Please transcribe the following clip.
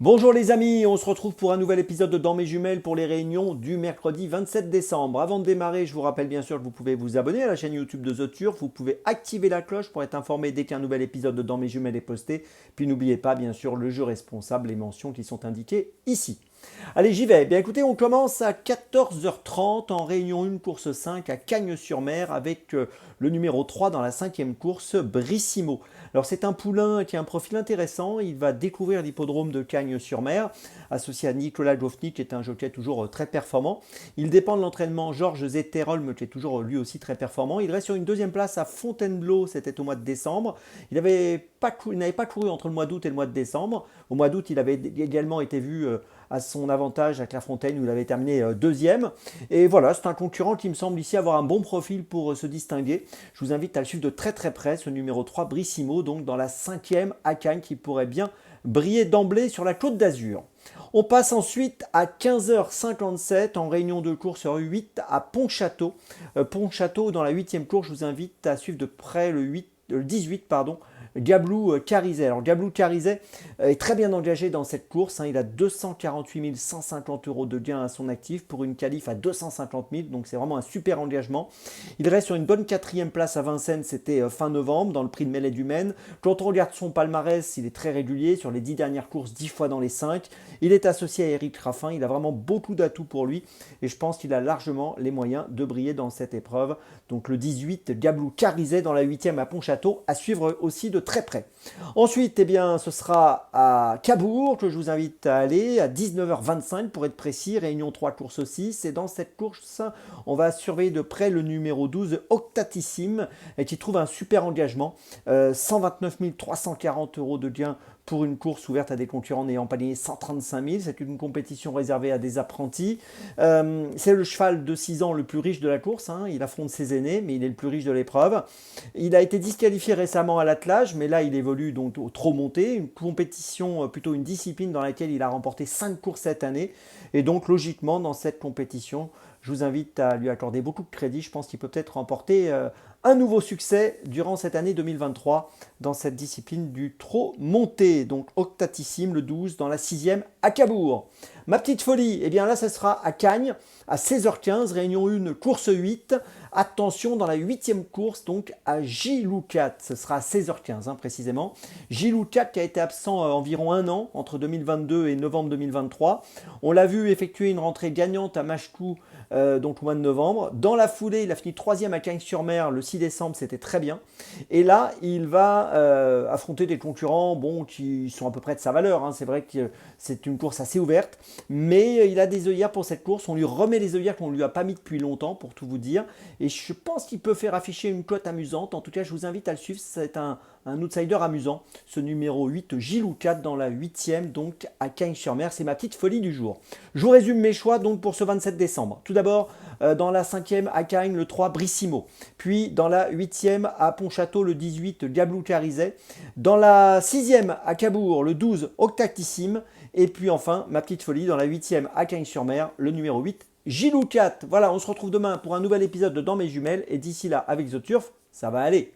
Bonjour les amis, on se retrouve pour un nouvel épisode de Dans mes jumelles pour les réunions du mercredi 27 décembre. Avant de démarrer, je vous rappelle bien sûr que vous pouvez vous abonner à la chaîne YouTube de The Turf, vous pouvez activer la cloche pour être informé dès qu'un nouvel épisode de Dans mes jumelles est posté. Puis n'oubliez pas bien sûr le jeu responsable, les mentions qui sont indiquées ici. Allez, j'y vais. Bien écoutez, on commence à 14h30 en réunion 1 course 5 à Cagnes-sur-Mer avec le numéro 3 dans la cinquième course, Brissimo. Alors c'est un poulain qui a un profil intéressant, il va découvrir l'hippodrome de Cagnes-sur-Mer, associé à Nicolas Jofny qui est un jockey toujours très performant. Il dépend de l'entraînement Georges Zetterholm qui est toujours lui aussi très performant. Il reste sur une deuxième place à Fontainebleau, c'était au mois de décembre. Il n'avait pas couru entre le mois d'août et le mois de décembre. Au mois d'août, il avait également été vu à son avantage à Clairefontaine où il avait terminé deuxième. Et voilà, c'est un concurrent qui me semble ici avoir un bon profil pour se distinguer. Je vous invite à le suivre de très très près, ce numéro 3 Brissimo, donc dans la cinquième à Cagnes, qui pourrait bien briller d'emblée sur la Côte d'Azur. On passe ensuite à 15h57 en réunion de course 8 à Pontchâteau. Pontchâteau dans la 8e course, je vous invite à suivre de près le 18 pardon, Gablou Carizet. Alors Gablou Carizet est très bien engagé dans cette course. Il a 248 150 € de gain à son actif pour une qualif à 250 000. Donc c'est vraiment un super engagement. Il reste sur une bonne 4e place à Vincennes. C'était fin novembre dans le prix de Mêlée du Maine. Quand on regarde son palmarès, il est très régulier. Sur les 10 dernières courses, 10 fois dans les 5. Il est associé à Eric Raffin. Il a vraiment beaucoup d'atouts pour lui. Et je pense qu'il a largement les moyens de briller dans cette épreuve. Donc le 18, Gablou Carizet dans la 8e à Pontchâteau, à suivre aussi de très près. Ensuite, eh bien, ce sera à Cabourg que je vous invite à aller, à 19h25 pour être précis, réunion 3, course 6. Et dans cette course, on va surveiller de près le numéro 12, Octatissime, qui trouve un super engagement. 129 340 € de gain pour une course ouverte à des concurrents n'ayant pas gagné 135 000. C'est une compétition réservée à des apprentis. C'est le cheval de 6 ans le plus riche de la course. Il affronte ses aînés, mais il est le plus riche de l'épreuve. Il a été disqualifié récemment à l'attelage, mais là il évolue donc au trot monté. Une compétition, plutôt une discipline dans laquelle il a remporté 5 courses cette année. Et donc logiquement, dans cette compétition, je vous invite à lui accorder beaucoup de crédit. Je pense qu'il peut peut-être remporter un nouveau succès durant cette année 2023 dans cette discipline du trot monté. Donc Octatissime, le 12, dans la 6e à Cabourg. Ma petite folie, eh bien là, ça sera à Cagnes, à 16h15, réunion 1, course 8. Attention, dans la 8e course, donc à Giloucat, ce sera à 16h15 précisément. Giloucat qui a été absent environ un an, entre 2022 et novembre 2023. On l'a vu effectuer une rentrée gagnante à Machecou, donc au mois de novembre. Dans la foulée, il a fini 3e à Cagnes-sur-Mer le 6 décembre, c'était très bien. Et là, il va affronter des concurrents qui sont à peu près de sa valeur. C'est vrai que c'est une course assez ouverte, mais il a des œillères pour cette course. On lui remet les œillères qu'on ne lui a pas mis depuis longtemps, pour tout vous dire. Et je pense qu'il peut faire afficher une cote amusante. En tout cas, je vous invite à le suivre. C'est un outsider amusant. Ce numéro 8, Giloucat, dans la 8e, donc à Cagnes-sur-Mer. C'est ma petite folie du jour. Je vous résume mes choix donc pour ce 27 décembre. Tout d'abord, dans la 5e à Cagnes, le 3, Brissimo. Puis dans la 8e à Pontchâteau, le 18, Gablou Carizet. Dans la 6e à Cabourg, le 12, Octatissime. Et puis enfin, ma petite folie, dans la 8e à Cagnes-sur-Mer, le numéro 8, Giloucat. Voilà, on se retrouve demain pour un nouvel épisode de Dans mes jumelles. Et d'ici là, avec The Turf, ça va aller.